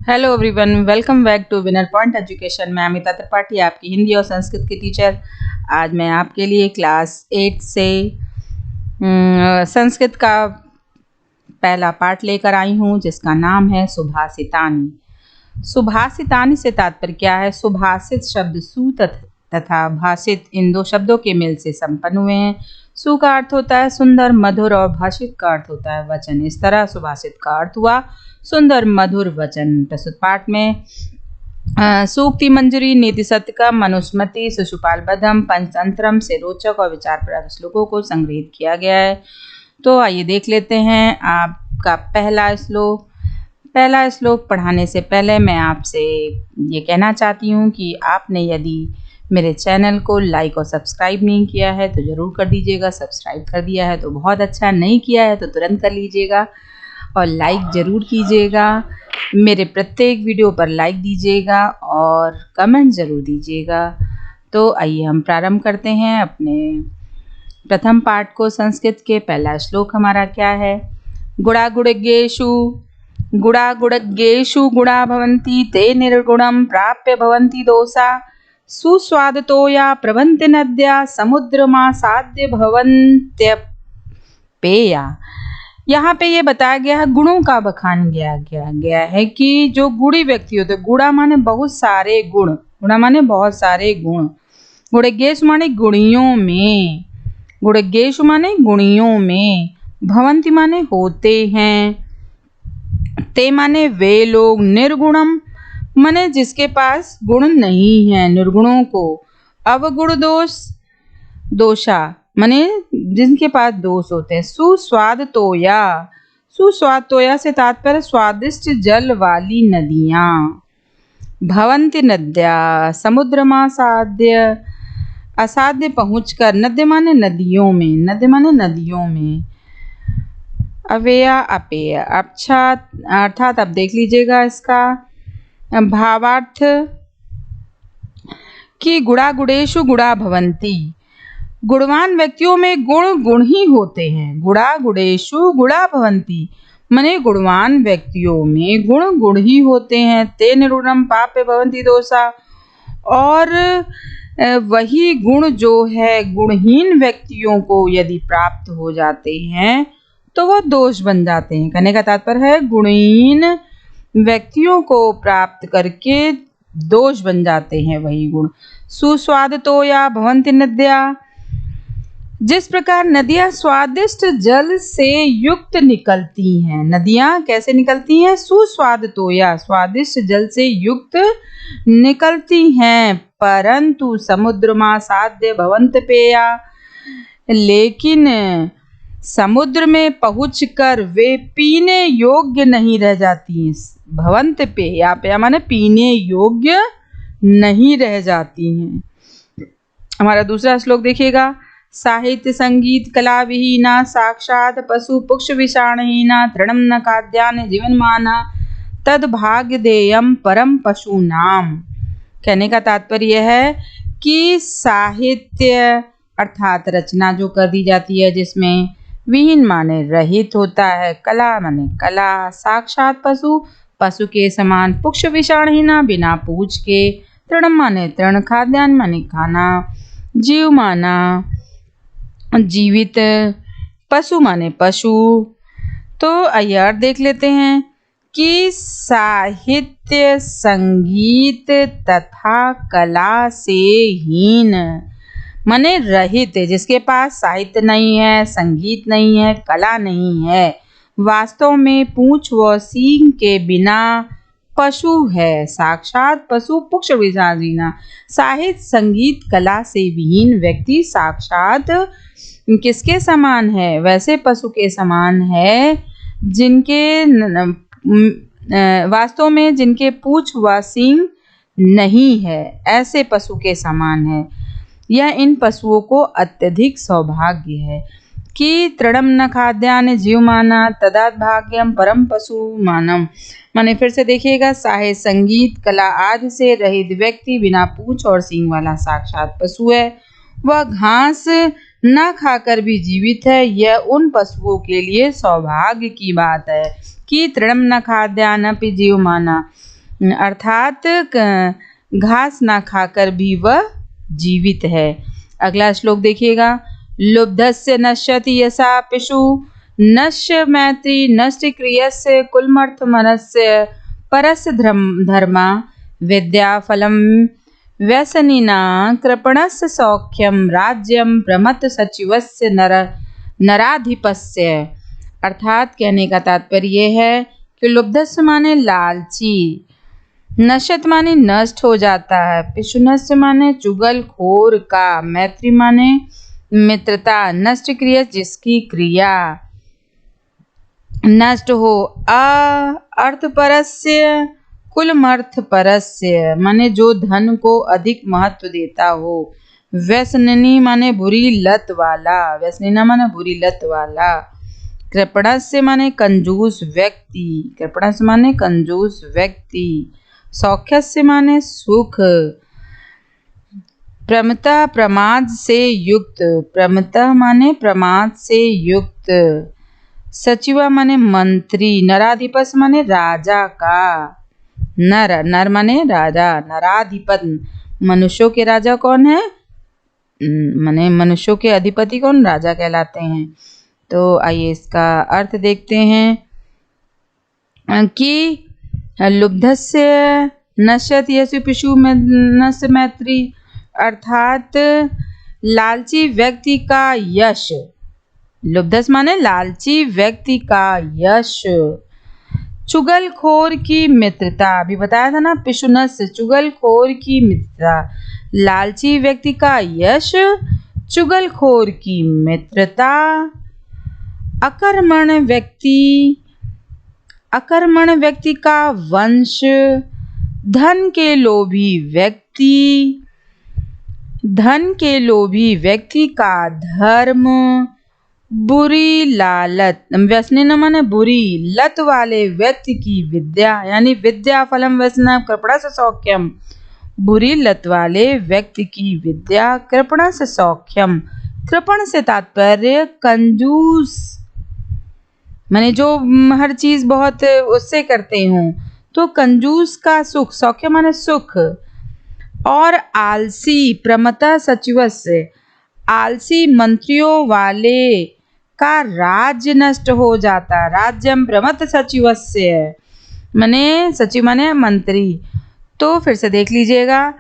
Hello everyone, welcome back to winner point education. मैं अमिता त्रिपाठी, आपकी हिंदी और संस्कृत की टीचर। आज मैं आपके लिए क्लास 8 से संस्कृत का पहला पाठ लेकर आई हूँ, जिसका नाम है सुभाषितानी। सुभाषितानी से तात्पर्य क्या है? सुभाषित शब्द सु तथा भाषित इन दो शब्दों के मेल से संपन्न हुए हैं। सु का अर्थ होता है सुंदर मधुर और भाषित का अर्थ होता है वचन। इस तरह सुभाषित का अर्थ हुआ सुंदर मधुर वचन। प्रस्तुत पाठ में सूक्ति मंजरी, नीति सत्यकम, मनुस्मृति, शिशुपाल बधम, पंचतंत्रम से रोचक और विचारप्रद श्लोकों को संग्रहित किया गया है। तो आइए देख लेते हैं आपका पहला श्लोक पढ़ाने से पहले मैं आपसे ये कहना चाहती हूँ कि आपने यदि मेरे चैनल को लाइक और सब्सक्राइब नहीं किया है तो ज़रूर कर दीजिएगा। सब्सक्राइब कर दिया है तो बहुत अच्छा, नहीं किया है तो तुरंत कर लीजिएगा और लाइक ज़रूर कीजिएगा। मेरे प्रत्येक वीडियो पर लाइक दीजिएगा और कमेंट ज़रूर दीजिएगा। तो आइए हम प्रारंभ करते हैं अपने प्रथम पाठ को। संस्कृत के पहला श्लोक हमारा क्या है? गुणागुणज्ञेषु गुणा भवन्ति ते निर्गुणं प्राप्य भवन्ति दोषा सुस्वादतो या प्रभन्ति नद्या समुद्रमासाद्य भवन्त्यपेया। यहाँ पे ये बताया गया है, गुणों का बखान किया गया है कि जो गुणी व्यक्ति होते हैं, गुणा माने बहुत सारे गुण, गुणा माने बहुत सारे गुण, गुणज्ञेषु माने गुणियों में, गुणज्ञेषु माने गुणियों में, भवन्ति माने होते हैं, ते माने वे लोग, निर्गुणम माने जिसके पास गुण नहीं है, निर्गुणों को, अवगुण दोषा माने जिनके पास दोष होते हैं, सुस्वाद तोया से तात्पर्य स्वादिष्ट जल वाली नदियां, भवन्ति नद्या समुद्रमासाद्य असाध्य पहुंचकर, नद्य माने नदियों में, नद्य माने नदियों में, अवेया अपेय अर्थात अब देख लीजिएगा इसका भावार्थ कि गुणागुणेषु गुणा भवन्ति, गुणवान व्यक्तियों में गुण ही होते हैं। गुणागुणेषु गुणा भवन्ति माने गुणवान व्यक्तियों में गुण ही होते हैं। ते निर्गुणम पाप्य भवन्ति दोषा, और वही गुण जो है गुणहीन व्यक्तियों को यदि प्राप्त हो जाते हैं तो वह दोष बन जाते हैं। कहने का तात्पर्य है गुणहीन व्यक्तियों को प्राप्त करके दोष बन जाते हैं वही गुण। सुस्वादतो या भवन्ति नद्या, जिस प्रकार नदियां स्वादिष्ट जल से युक्त निकलती हैं, नदियां कैसे निकलती हैं? सुस्वादतो या स्वादिष्ट जल से युक्त निकलती हैं, परंतु समुद्रमासाद्य भवन्त पेया, लेकिन समुद्र में पहुंचकर वे पीने योग्य नहीं रह जाती। भवन्त पेया, पेया माने पीने योग्य नहीं रह जाती हैं। हमारा दूसरा श्लोक देखिएगा। साहित्य संगीत कला विहीना साक्षात पशु पुक्ष विषाणहीना तृणम न खाद्यान जीवनमाना तद भाग्य देयम परम पशु नाम। कहने का तात्पर्य है कि साहित्य अर्थात रचना जो कर दी जाती है जिसमें विहीन माने रहित होता है, कला माने कला, साक्षात पशु के समान, पुक्ष विषाणहीना बिना पूछ के, तृणम माने तृण, खाद्यान माने खाना, जीव माना जीवित, पशु माने पशु। तो आइए और देख लेते हैं कि साहित्य संगीत तथा कला से हीन माने रहित, जिसके पास साहित्य नहीं है, संगीत नहीं है, कला नहीं है, वास्तव में पूंछ व सींग के बिना पशु है, साक्षात पशु पुक्ष विषाणहीना। साहित्य संगीत कला से विहीन व्यक्ति साक्षात किसके समान है? वैसे पशु के समान है जिनके वास्तव में जिनके पूंछ व सींग नहीं है, ऐसे पशु के समान है। यह इन पशुओं को अत्यधिक सौभाग्य है कि तृणम न खाद्यान जीवमाना तदात भाग्यम परम पशु मानम। माने फिर से देखिएगा, साहित्य संगीत कला आदि से रहित व्यक्ति बिना पूंछ और सींग वाला साक्षात पशु है। वह घास न खाकर भी जीवित है। यह उन पशुओं के लिए सौभाग्य की बात है कि तृणम न खाद्यान अपि जीवमाना, अर्थात घास ना खाकर भी वह जीवित है। अगला श्लोक देखिएगा। लुब्धस्य नश्यति यथा पिशु नश्य मैत्री नष्ट क्रियस्य कुलमर्थ मनस्य परस्य धर्मा विद्या फलम व्यसनिना कृपणस्य सौख्यम राज्यम प्रमत्त सचिवस्य नराधिपस्य। अर्थात कहने का तात्पर्य है कि लुब्धस्य माने लालची, नश्यत माने नष्ट हो जाता है, पिशुनस्य माने चुगलखोर का, मैत्री माने मित्रता, नष्ट क्रिया जिसकी क्रिया नष्ट हो, अर्थपरस्य कुलमर्थ परस्य माने जो धन को अधिक महत्व देता हो, व्यसनिनी माने बुरी लत वाला, व्यसनिना माने बुरी लत वाला, कृपणस्य माने कंजूस व्यक्ति, कृपणस्य माने कंजूस व्यक्ति, सौख्यस्य माने सुख, प्रमता प्रमाद से युक्त, प्रमता माने प्रमाद से युक्त, सचिवा माने मंत्री, नराधिपस माने राजा का, नर माने राजा, नराधिपत मनुष्यों के राजा कौन है, माने मनुष्यों के अधिपति कौन, राजा कहलाते हैं। तो आइए इसका अर्थ देखते हैं कि लुब्धस्य नश्यति यस्य पिशु नस्य मैत्री, अर्थात लालची व्यक्ति का यश, लुब्धस माने लालची व्यक्ति का यश, चुगलखोर की मित्रता, अभी बताया था ना, पिशुनस्य चुगलखोर की मित्रता, लालची व्यक्ति का यश, चुगलखोर की मित्रता, अकर्मण्य व्यक्ति का वंश, धन के लोभी व्यक्ति का धर्म, बुरी लालत, व्यसनी न माने बुरी लत वाले व्यक्ति की विद्या, यानी विद्या फलम व्यसना कृपणा से सौख्यम, बुरी लत वाले व्यक्ति की विद्या, कृपणा से सौख्यम, कृपण से तात्पर्य कंजूस, माने जो हर चीज बहुत उससे करते हों, तो कंजूस का सुख, सौख्य माने सुख, और आलसी प्रमता सचिवस्य, आलसी मंत्रियों वाले का राज्य नष्ट हो जाता, राज्यम प्रमत्त सचिवस्य माने सचिव माने मंत्री। तो फिर से देख लीजिएगा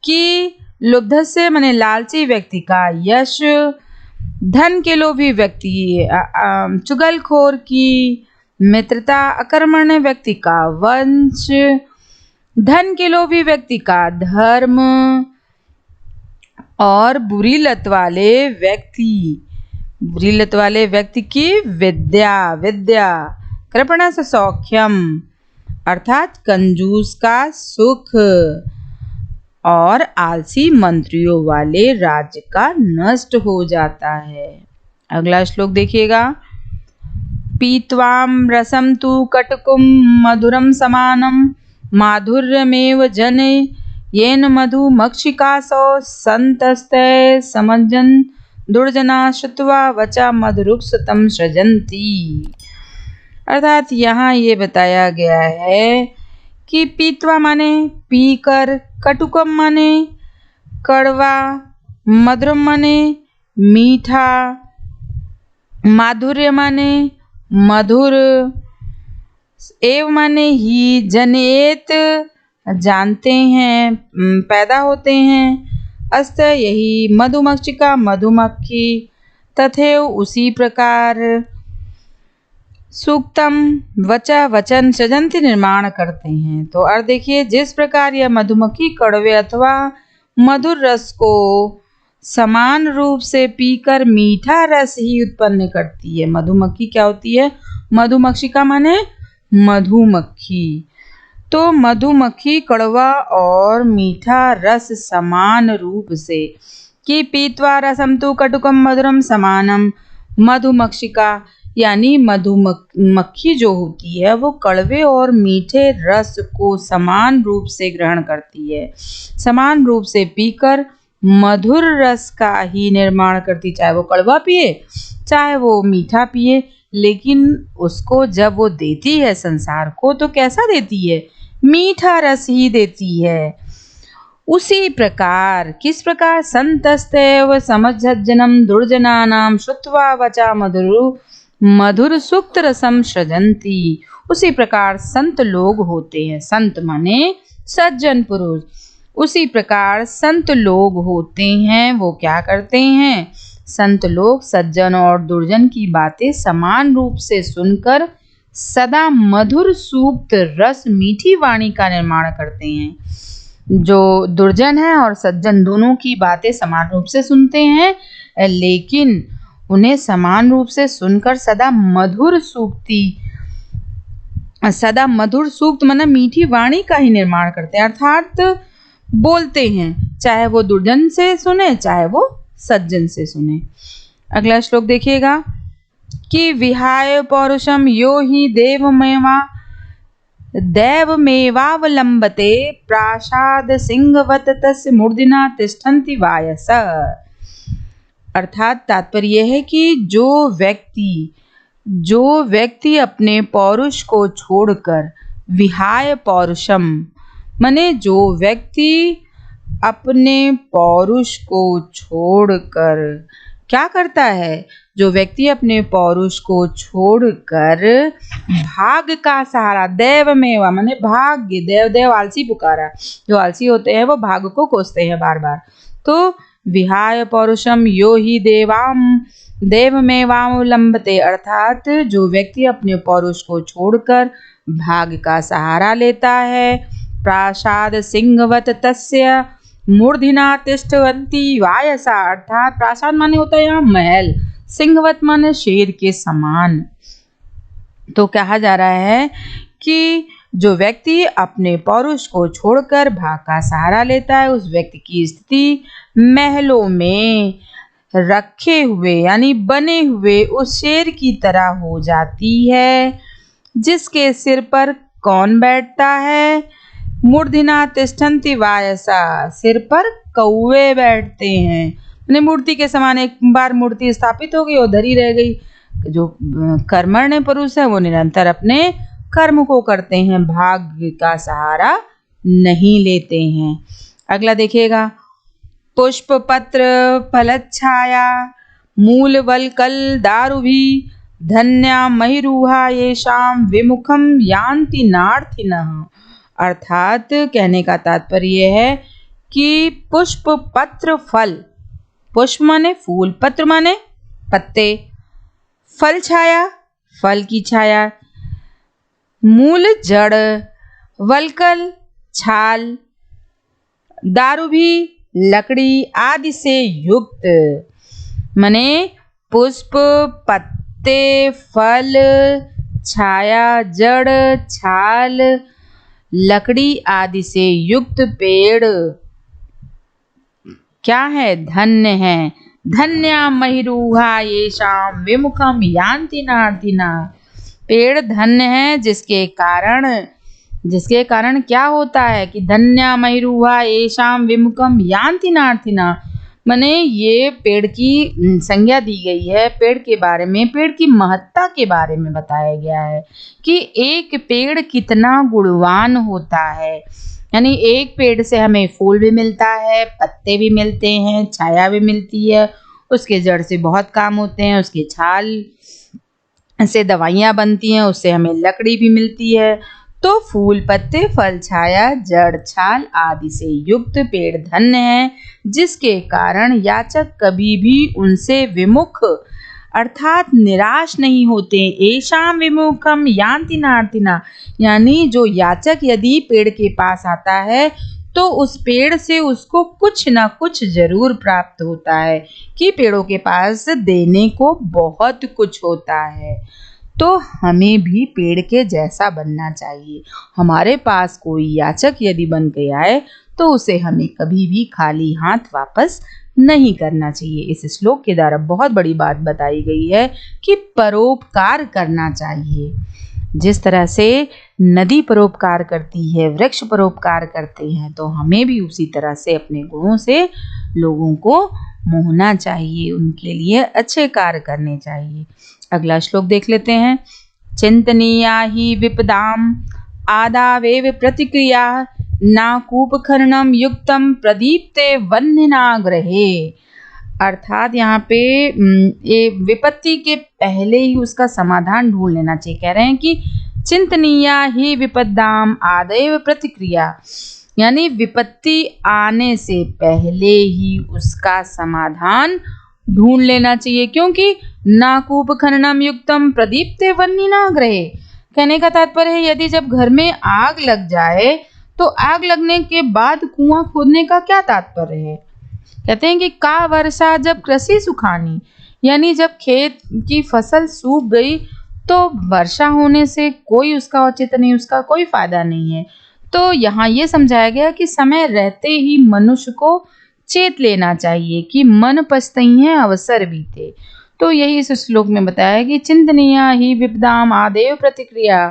कि लुब्धस्य माने लालची व्यक्ति का यश, धन के लोभी व्यक्ति, चुगलखोर की मित्रता, अकर्मण्य व्यक्ति का वंश, धन के लोभी व्यक्ति का धर्म, और बुरी लत वाले व्यक्ति की विद्या, कृपणा से सौख्यम अर्थात कंजूस का सुख, और आलसी मंत्रियों वाले राज्य का नष्ट हो जाता है। अगला श्लोक देखिएगा। पीत्वाम रसम तु कटकुम मधुरम समानम माधुर्यमेव जने येन मधुमक्षिकासो संतस्ते समजन दुर्जना श्रुत्वा वचा मधुरुक्षतम सृजन्ति। अर्थात यहाँ ये बताया गया है कि पीत्वा माने पीकर, कटुकम माने कड़वा, मधुरम माने मीठा, माधुर्य माने मधुर, एव माने ही, जनेत जानते हैं, पैदा होते हैं, अस्त यही, मधुमक्षिका मधुमक्खी, तथैव उसी प्रकार, सूक्तम वचा वचन सृजन्ति निर्माण करते हैं। तो अर्थ देखिए, जिस प्रकार यह मधुमक्खी कड़वे अथवा मधुर रस को समान रूप से पीकर मीठा रस ही उत्पन्न करती है। मधुमक्खी क्या होती है? मधुमक्षिका माने मधुमक्खी। तो मधुमक्खी कड़वा और मीठा रस समान रूप से, कि पीत्वा रसम तु कटुकम मधुरम समानम, मधुमक्षिका यानी मधुमक्खी जो होती है वो कड़वे और मीठे रस को समान रूप से ग्रहण करती है, समान रूप से पीकर मधुर रस का ही निर्माण करती, चाहे वो कड़वा पिए चाहे वो मीठा पिए। लेकिन उसको जब वो देती है संसार को तो कैसा देती है? मीठा रस ही देती है। उसी प्रकार, किस प्रकार, संतस्तेव समज्जनम दुर्जनानाम श्रुत्वा वचा मधुर सूक्त रसम सृजन्ति। उसी प्रकार संत लोग होते हैं, संत माने सज्जन पुरुष। उसी प्रकार संत लोग होते हैं, वो क्या करते हैं, संत लोग सज्जन और दुर्जन की बातें समान रूप से सुनकर सदा मधुर सूक्त रस मीठी वाणी का निर्माण करते हैं। जो दुर्जन है और सज्जन दोनों की बातें समान रूप से सुनते हैं, लेकिन उन्हें समान रूप से सुनकर सदा मधुर सूक्त माना मीठी वाणी का ही निर्माण करते हैं, अर्थात बोलते हैं, चाहे वो दुर्जन से सुने चाहे वो सज्जन से सुने। अगला श्लोक देखिएगा कि विहाय पौरुषम यो ही दैवमेवावलंबते प्रासाद सिंहवत तस्य मूर्धना तिष्ठन्ति वायस। अर्थात तात्पर्य है कि जो व्यक्ति अपने पौरुष को छोड़कर, विहाय पौरुषम माने जो व्यक्ति अपने पौरुष को छोड़कर क्या करता है, जो व्यक्ति अपने पौरुष को छोड़कर भाग का सहारा, देवमेवा माने भाग्य, देव आलसी पुकारा, जो आलसी होते हैं वो भाग को कोसते हैं बार बार। तो विहाय पौरुषम यो ही देवमेवावलंबते, अर्थात जो व्यक्ति अपने पौरुष को छोड़कर भाग का सहारा लेता है, प्रासाद सिंहवत तस्य मूर्धना तिष्ठन्ति वायसा, अर्थात प्रासाद माने होता है यहाँ महल, सिंहवत माने शेर के समान। तो कहा जा रहा है कि जो व्यक्ति अपने पौरुष को छोड़कर भाग का सहारा लेता है, उस व्यक्ति की स्थिति महलों में रखे हुए यानी बने हुए उस शेर की तरह हो जाती है, जिसके सिर पर कौन बैठता है, मूर्धना तिष्ठन्ति वायसा, सिर पर कौवे बैठते हैं। मैंने मूर्ति के समान, एक बार मूर्ति स्थापित हो गई और धरी रह गई। जो कर्मण्य पुरुष है वो निरंतर अपने कर्म को करते हैं, भाग्य का सहारा नहीं लेते हैं। अगला देखिएगा, पुष्प पत्र फलच्छाया मूल वल्कल दारुभी धन्या महिरूहा येषाम विमुखम यान्ति नार्थिनः। अर्थात कहने का तात्पर्य है कि पुष्प पत्र फल, पुष्प माने फूल, पत्र माने पत्ते, फल छाया फल की छाया, मूल जड़, वल्कल छाल, दारुभी लकड़ी आदि से युक्त, माने पुष्प पत्ते फल छाया जड़ छाल लकड़ी आदि से युक्त पेड़ क्या है, धन्य है। धन्या महिरूहा येषाम विमुखम यान्ति नार्थिना, पेड़ धन्य है जिसके कारण क्या होता है कि धन्या महिरूहा येषाम विमुखम यान्ति नार्थिना, माने ये पेड़ की संज्ञा दी गई है, पेड़ के बारे में, पेड़ की महत्ता के बारे में बताया गया है कि एक पेड़ कितना गुणवान होता है। यानी एक पेड़ से हमें फूल भी मिलता है, पत्ते भी मिलते हैं, छाया भी मिलती है, उसके जड़ से बहुत काम होते हैं, उसके छाल से दवाइयाँ बनती हैं, उससे हमें लकड़ी भी मिलती है। तो फूल पत्ते फल छाया जड़ छाल आदि से युक्त पेड़ धन्य है, जिसके कारण याचक कभी भी उनसे विमुख अर्थात निराश नहीं होते। येषाम विमुखम यान्ति नार्थिना, यानी जो याचक यदि पेड़ के पास आता है तो उस पेड़ से उसको कुछ ना कुछ जरूर प्राप्त होता है, कि पेड़ों के पास देने को बहुत कुछ होता है। तो हमें भी पेड़ के जैसा बनना चाहिए। हमारे पास कोई याचक यदि बन के आए तो उसे हमें कभी भी खाली हाथ वापस नहीं करना चाहिए। इस श्लोक के द्वारा बहुत बड़ी बात बताई गई है कि परोपकार करना चाहिए। जिस तरह से नदी परोपकार करती है, वृक्ष परोपकार करते हैं, तो हमें भी उसी तरह से अपने गुणों से लोगों को मोहना चाहिए, उनके लिए अच्छे कार्य करने चाहिए। अगला श्लोक देख लेते हैं। चिंतनीया ही विपदाम आदावेव प्रतिक्रिया नाकूपखननम युक्तम प्रदीप्ते वह्निनाग्रहे। अर्थात यहाँ पे ये विपत्ति के पहले ही उसका समाधान ढूंढ लेना चाहिए। कह रहे हैं कि चिंतनीया ही विपद्दाम आदैव प्रतिक्रिया, यानी विपत्ति आने से पहले ही उसका समाधान ढूंढ लेना चाहिए, क्योंकि नाकूप खननम युक्तम प्रदीप्ते वह्निनाग्रहे। कहने का तात्पर्य है यदि जब घर में आग लग जाए तो आग लगने के बाद कुआं खोदने का क्या तात्पर्य है। कहते हैं कि का वर्षा जब कृषि सुखानी, यानी जब खेत की फसल सूख गई तो वर्षा होने से कोई उसका औचित्य नहीं, उसका कोई फायदा नहीं है। तो यहाँ ये समझाया गया कि समय रहते ही मनुष्य को चेत लेना चाहिए कि मन पछतई है अवसर बीते। तो यही इस श्लोक में बताया कि चिंतनीया ही विपदाम आदेव प्रतिक्रिया,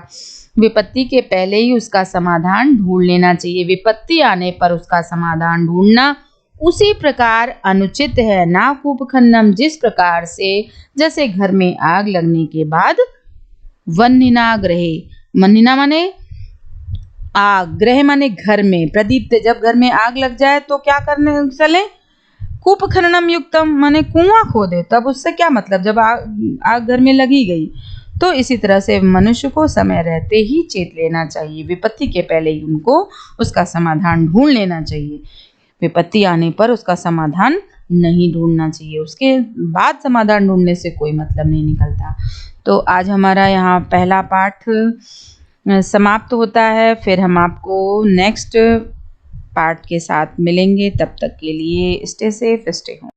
विपत्ति के पहले ही उसका समाधान ढूंढ लेना चाहिए। विपत्ति आने पर उसका समाधान ढूंढना उसी प्रकार अनुचित है नाकूप खननम, जिस प्रकार से जैसे घर में आग लगने के बाद वह्निनाग्रहे, वह्निना माने आग, ग्रह माने घर में, प्रदीप्त जब घर में आग लग जाए तो क्या करने चले, कूप खननम युक्तम माने कुआं खोदे। तब उससे क्या मतलब, जब आग घर में लगी गई। तो इसी तरह से मनुष्य को समय रहते ही चेत लेना चाहिए, विपत्ति के पहले ही उनको उसका समाधान ढूंढ लेना चाहिए। विपत्ति आने पर उसका समाधान नहीं ढूंढना चाहिए, उसके बाद समाधान ढूंढने से कोई मतलब नहीं निकलता। तो आज हमारा यहाँ पहला पाठ समाप्त होता है, फिर हम आपको नेक्स्ट पार्ट के साथ मिलेंगे। तब तक के लिए स्टे सेफ, स्टे होम।